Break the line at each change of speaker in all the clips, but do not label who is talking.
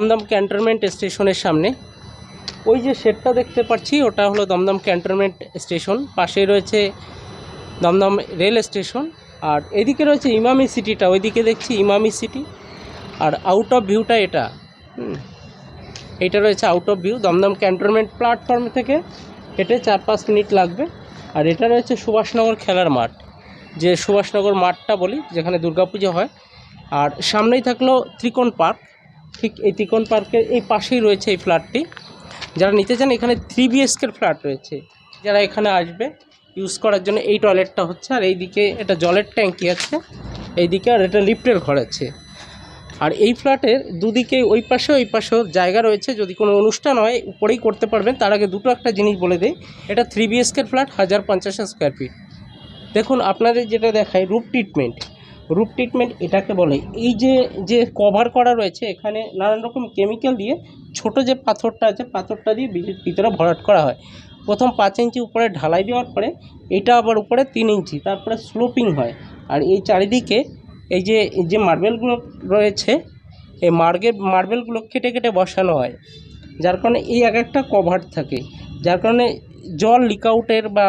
Dumdum cantonment স্টেশনের সামনে ওই যে শেডটা দেখতে পাচ্ছি ওটা হলো দমদম ক্যান্টনমেন্ট স্টেশন, পাশেই রয়েছে দমদম রেল স্টেশন। আর এদিকে রয়েছে ইমামি সিটিটা, ওইদিকে দেখছি ইমামি সিটি। আর আউট অফ ভিউটা এটা, এইটা রয়েছে out of view. Dum Dum cantonment platform থেকে হেঁটে 4-5 মিনিট লাগবে। আর এটা রয়েছে সুভাষনগর খেলার মাঠ, যে সুভাষনগর মাঠটা বলি যেখানে দুর্গাপুজো হয়। আর সামনেই থাকলো ত্রিকোণ পার্ক, ঠিক এই ত্রিকোণ পার্কের এই পাশেই রয়েছে এই ফ্ল্যাটটি। যারা নিতে চান এখানে 3 BHK ফ্ল্যাট রয়েছে, যারা এখানে আসবে ইউজ করার জন্য। এই টয়লেটটা হচ্ছে, আর এইদিকে এটা জলের ট্যাঙ্কি আছে এইদিকে, আর এটা লিফটের ঘর আছে। আর এই ফ্ল্যাটের দুদিকে ওই পাশেও জায়গা রয়েছে, যদি কোনো অনুষ্ঠান হয় উপরেই করতে পারবেন। তার আগে দুটো একটা জিনিস বলে দেয়, এটা 3 BHK ফ্ল্যাট, 1050 স্কোয়ার ফিট। দেখুন আপনাদের যেটা দেখায় রুফ ট্রিটমেন্ট এটাকে বলে। এই যে কভার করা রয়েছে এখানে নানান রকম কেমিক্যাল দিয়ে, ছোট যে পাথরটা আছে পাথরটা দিয়ে ভিতরে ভরাট করা হয়। প্রথম 5 ইঞ্চি উপরে ঢালাই দেওয়ার পরে এটা আবার উপরে 3 ইঞ্চি, তারপরে স্লোপিং হয়। আর এই চারিদিকে এই যে মার্বেলগুলো রয়েছে, এই মার্বেলগুলো কেটে বসানো হয়, যার কারণে এই এক একটা কভার থাকে, যার কারণে জল লিক আউটের বা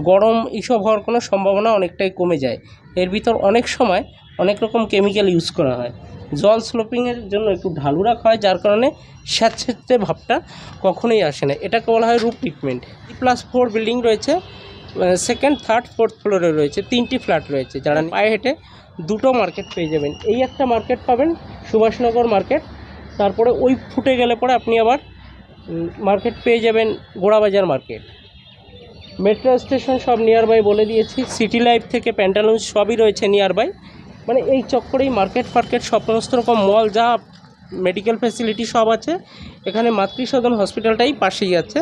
গরম এইসব হওয়ার কোনো সম্ভাবনা অনেকটাই কমে যায়। এর ভিতর অনেক সময় অনেক রকম কেমিক্যাল ইউজ করা হয়। জল স্লোপিংয়ের জন্য একটু ঢালু রাখা হয়, যার কারণে স্যাঁতস্যাঁতে ভাবটা কখনোই আসে না। এটাকে বলা হয় রুফ ট্রিটমেন্ট। 3+4 বিল্ডিং রয়েছে, 2nd, 3rd, 4th ফ্লোরে রয়েছে, 3টি ফ্ল্যাট রয়েছে। যারা পায়ে হেঁটে দুটো মার্কেট পেয়ে যাবেন। এই একটা মার্কেট পাবেন সুভাষনগর মার্কেট, তারপরে ওই ফুটে গেলে পরে আপনি আবার মার্কেট পেয়ে যাবেন গোড়াবাজার মার্কেট। মেট্রো স্টেশন সব নিয়ার বাই বলে দিয়েছি। সিটি লাইফ থেকে প্যান্টালুন্স সবই রয়েছে নিয়ার বাই, মানে এই চক্করেই মার্কেট সমস্ত রকম মল, যা মেডিকেল ফ্যাসিলিটি সব আছে এখানে। মাতৃসদন হসপিটালটাই পাশেই আছে।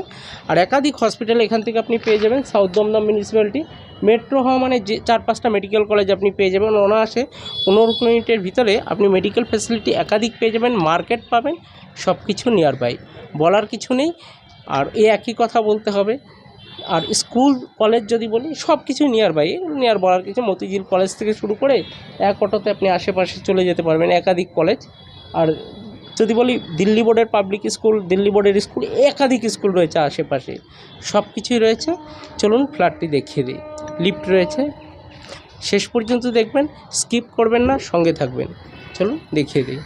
আর একাধিক হসপিটাল এখান থেকে আপনি পেয়ে যাবেন। সাউথ দমদম মিউনিসিপ্যালিটি মেট্রো হওয়া মানে যে 4-5টা মেডিকেল কলেজ আপনি পেয়ে যাবেন অনায়াসে। 15 মিনিটের ভিতরে আপনি মেডিকেল ফ্যাসিলিটি একাধিক পেয়ে যাবেন, মার্কেট পাবেন, সব কিছু নিয়ার বাই, বলার কিছু নেই। আর এই একই কথা বলতে হবে। আর স্কুল কলেজ যদি বলি সব কিছু নিয়ার বাই, নিয়ার বলার কিছু। মতিঝিল কলেজ থেকে শুরু করে এক অটোতে আপনি আশেপাশে চলে যেতে পারবেন, একাধিক কলেজ। আর যদি বলি দিল্লি বোর্ডের পাবলিক স্কুল, দিল্লি বোর্ডের স্কুল, একাধিক স্কুল রয়েছে আশেপাশে, সব কিছুই রয়েছে। চলুন ফ্ল্যাটটি দেখিয়ে দিই। লিফট রয়েছে, শেষ পর্যন্ত দেখবেন, স্কিপ করবেন না, সঙ্গে থাকবেন। চলুন দেখিয়ে দিই।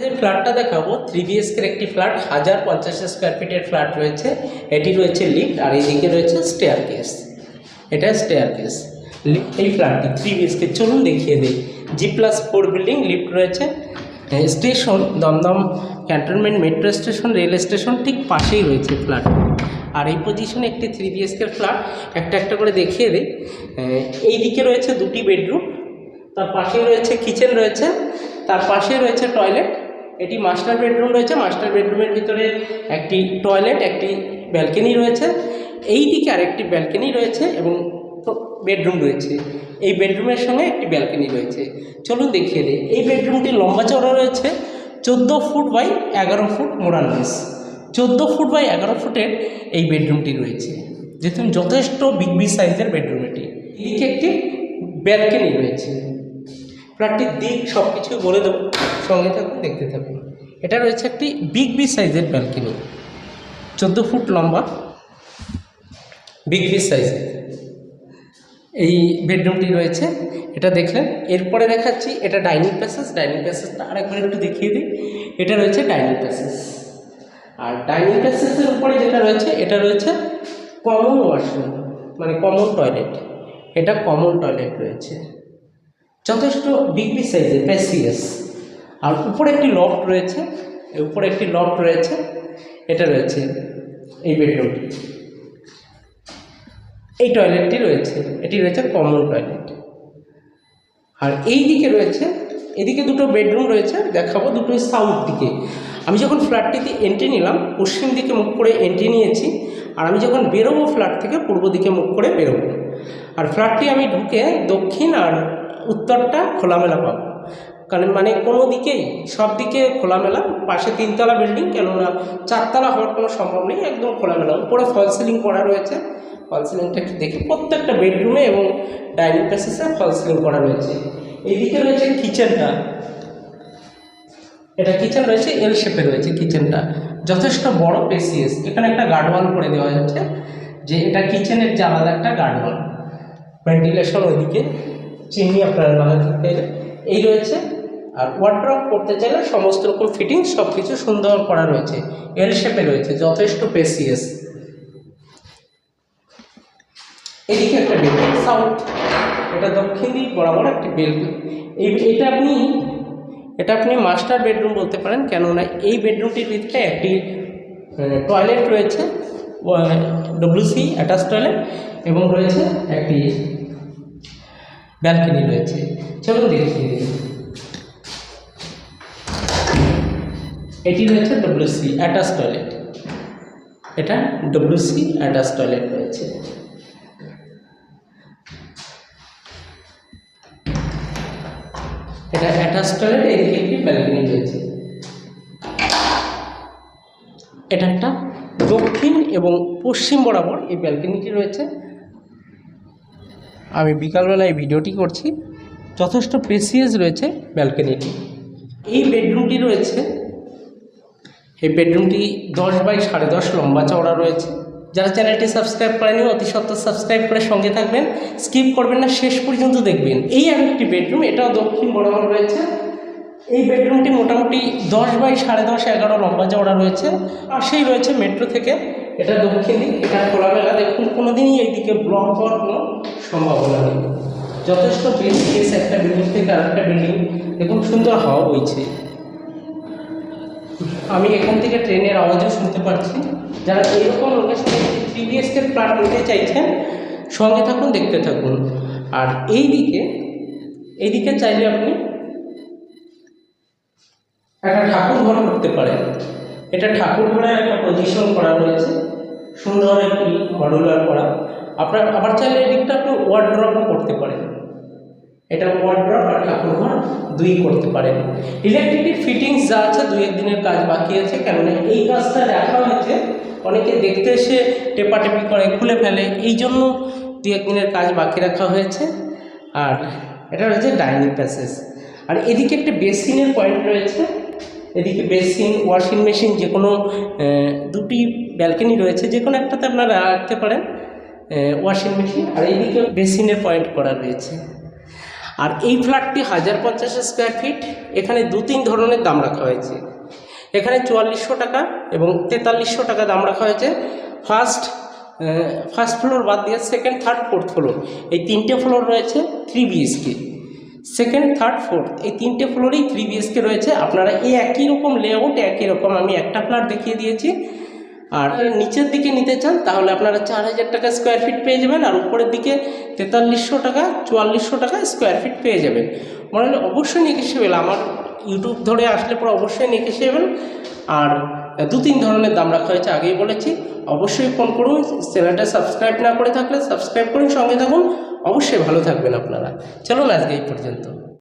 যে ফ্ল্যাটটা দেখাবো 3 BHK একটি ফ্ল্যাট, 1050 স্কোয়ার ফিটের ফ্ল্যাট রয়েছে। এটি রয়েছে লিফট, আর এইদিকে রয়েছে স্টেয়ারকেস। এটা স্টেয়ারকেস। এই ফ্ল্যাটটি 3 BHK। চলুন দেখিয়ে দিই। G+4 বিল্ডিং, লিফট রয়েছে। Station Dum Dum cantonment metro station, rail station ঠিক পাশেই রয়েছে ফ্ল্যাট। আর এই পজিশনে একটি 3 BHK ফ্ল্যাট। একটা করে দেখিয়ে দিই। এই দিকে রয়েছে 2টি বেডরুম, তার পাশেই রয়েছে কিচেন রয়েছে, তার পাশে রয়েছে টয়লেট। এটি মাস্টার বেডরুম রয়েছে, মাস্টার বেডরুমের ভিতরে একটি টয়লেট, একটি ব্যালকনি রয়েছে। এই দিকে আরেকটি ব্যালকনি রয়েছে এবং বেডরুম রয়েছে। এই বেডরুমের সঙ্গে একটি ব্যালকনি রয়েছে। চলুন দেখিয়ে দিই। এই বেডরুমটি লম্বা চওড়া রয়েছে 14 ফুট বাই 11 ফুট মোরাললেস। 14 ফুট বাই 11 ফুটের এই বেডরুমটি রয়েছে, যেহেতু যথেষ্ট বিগ সাইজের বেডরুম এটি। এদিকে একটি ব্যালকনি রয়েছে। ফ্ল্যাটটির দিক সব কিছু বলে দেবো, সঙ্গে থাকুন, দেখতে থাকুন। এটা রয়েছে একটি বিগ সাইজের ব্যালকনি, 14 ফুট লম্বা, বিগ সাইজের এই বেডরুমটি রয়েছে। এটা দেখলেন। এরপরে দেখাচ্ছি এটা ডাইনিং প্যাসেজ। ডাইনিং প্যাসেজটা আরেকবার একটু দেখিয়ে দিই। এটা রয়েছে ডাইনিং প্যাসেজ। আর ডাইনিং প্যাসেজের উপরে যেটা রয়েছে এটা রয়েছে কমন ওয়াশরুম, মানে কমন টয়লেট। এটা কমন টয়লেট রয়েছে, যথেষ্ট বিগ সাইজের, স্পেসিয়াস। আর উপরে একটি লফট রয়েছে, এটা রয়েছে এই বেডরুমটি। এই টয়লেটটি রয়েছে, এটি রয়েছে কমন টয়লেট। আর এই দিকে রয়েছে, এদিকে দুটো বেডরুম রয়েছে, দেখাবো দুটোই সাউথ দিকে। আমি যখন ফ্ল্যাটটিতে এন্ট্রি নিলাম, পশ্চিম দিকে মুখ করে এন্ট্রি নিয়েছি। আর আমি যখন বেরোবো ফ্ল্যাট থেকে পূর্ব দিকে মুখ করে বেরোবো। আর ফ্ল্যাটটি আমি ঢুকে দক্ষিণ আর উত্তরটা খোলামেলা পাবো, কারণ মানে কোনো দিকেই সব দিকে খোলামেলা। পাশে 3তলা বিল্ডিং, কেননা 4তলা হওয়ার কোনো সম্ভব নেই, একদম খোলামেলা। উপরে ফল সিলিং করা রয়েছে, ফল সিলিংটা একটু দেখি, প্রত্যেকটা বেডরুমে এবং ডাইনিং প্যাসেজে ফল সিলিং করা রয়েছে। এইদিকে রয়েছে কিচেনটা, এটা কিচেন রয়েছে, এল শেপে রয়েছে কিচেনটা, যথেষ্ট বড় স্পেসিয়াস। এখানে একটা গার্ডওয়াল করে দেওয়া যাচ্ছে, যে এটা কিচেনের যে আলাদা একটা গার্ডওয়াল, ভেন্টিলেশন ওইদিকে, চিমনি আপনারা লাগাতে চাইলে এই রয়েছে। আর ওয়ার্ড্রপ করতে চাইলে সমস্ত রকম ফিটিং সব কিছু সুন্দর করা রয়েছে, এল শেপে রয়েছে, যথেষ্ট স্পেসিয়াস। এদিকে একটা বেলকনি সাউথ, এটা দক্ষিণ দিক বরাবর একটি বেলকনি। এটা আপনি মাস্টার বেডরুম বলতে পারেন, কেননা এই বেডরুমটির ভিতরে একটি টয়লেট রয়েছে, WC অ্যাটাচ টয়লেট, এবং রয়েছে একটি ব্যালকনি রয়েছে। চলুন দেখিয়ে দিই। এটি রয়েছে WC অ্যাটাচ টয়লেট, এটা WC অ্যাটাচ টয়লেট রয়েছে। এটা অ্যাটাচ টয়লেট, এদিকে একটি ব্যালকনি রয়েছে। এটা একটা দক্ষিণ এবং পশ্চিম বরাবর এই ব্যালকনিটি রয়েছে। আমি বিকালবেলায় ভিডিওটি করছি, যথেষ্ট স্পেসিয়াস রয়েছে ব্যালকনিটি। এই বেডরুমটি রয়েছে, এই বেডরুমটি 10 বাই 10.5 লম্বা চওড়া রয়েছে। যারা চ্যানেলটি সাবস্ক্রাইব করেনি অতি সত্ত্বর সাবস্ক্রাইব করে সঙ্গে থাকবেন, স্কিপ করবেন না, শেষ পর্যন্ত দেখবেন। এই আরেকটি বেডরুম, এটাও দক্ষিণ বরাবর রয়েছে। এই বেডরুমটি মোটামুটি 10 বাই 10.5 11 লম্বা চওড়া রয়েছে। পাশেই রয়েছে মেট্রো থেকে, এটা দক্ষিণ দিক, এটা খোলামেলা। দেখুন কোনোদিনই এইদিকে ব্লক হওয়ার কোনো সম্ভাবনা নেই, যথেষ্ট স্পেস। একটা বিল্ডিং থেকে আরেকটা বিল্ডিং দেখুন সুন্দর হাওয়া বইছে। আমি এখান থেকে ট্রেনের আওয়াজও শুনতে পাচ্ছি। যারা এরকম লোকেশনে 3 BHK ফ্ল্যাট নিতে চাইছেন সঙ্গে থাকুন, দেখতে থাকুন। আর এইদিকে চাইলে আপনি একটা ঠাকুর ঘর করতে পারেন। এটা ঠাকুর ঘরের একটা পজিশন করা রয়েছে, সুন্দর একটি মডুলার করা। আপনার আবার চাইলে এদিকটা আপনি ওয়ার্ড্রপও করতে পারেন। এটা ওয়ার্ড্রপ আর ঠাকুর ঘর দুই করতে পারেন। ইলেকট্রিকের ফিটিংস যা আছে 2-1 দিনের কাজ বাকি আছে, কেননা এই কাজটা দেখা হয়েছে, অনেকে দেখতে এসে টেপাটেপি করে খুলে ফেলে, এই জন্য 2-1 দিনের কাজ বাকি রাখা হয়েছে। আর এটা রয়েছে ডাইনিং প্যাসেজ। আর এদিকে একটা বেসিনের পয়েন্ট রয়েছে, এদিকে বেসিন, ওয়াশিং মেশিন, যে কোনো 2টি ব্যালকনি রয়েছে, যে কোনো একটাতে আপনারা রাখতে পারেন ওয়াশিং মেশিন। আর এইদিকে বেসিনের পয়েন্ট করা রয়েছে। আর এই ফ্ল্যাটটি 1050 স্কোয়ার ফিট। এখানে 2-3 ধরনের দাম রাখা হয়েছে। এখানে 4400 টাকা এবং 4300 টাকা দাম রাখা হয়েছে। ফার্স্ট ফ্লোর বাদ দিয়ে সেকেন্ড, থার্ড, ফোর্থ ফ্লোর, এই 3টে ফ্লোর রয়েছে 3 BHK। সেকেন্ড, থার্ড, ফোর্থ এই 3টে ফ্লোরেই 3 BHK রয়েছে। আপনারা এই একই রকম লেআউট, একই রকম আমি একটা ফ্ল্যাট দেখিয়ে দিয়েছি। আর নিচের দিকে নিতে চান তাহলে আপনারা 4000 টাকা স্কোয়ার ফিট পেয়ে যাবেন, আর উপরের দিকে 4300 টাকা 4400 টাকা স্কোয়ার ফিট পেয়ে যাবেন। মনে হলে অবশ্যই নেগোশিয়েবল, আমার ইউটিউব ধরে আসলে পরে অবশ্যই নেগোশিয়েবল। আর 2-3 ধরনের দাম রাখা হয়েছে, আগেই বলেছি। অবশ্যই ফোন করুন। চ্যানেলটা সাবস্ক্রাইব না করে থাকলে সাবস্ক্রাইব করুন, সঙ্গে থাকুন। অবশ্যই ভালো থাকবেন আপনারা। চলুন আজকে এই পর্যন্ত।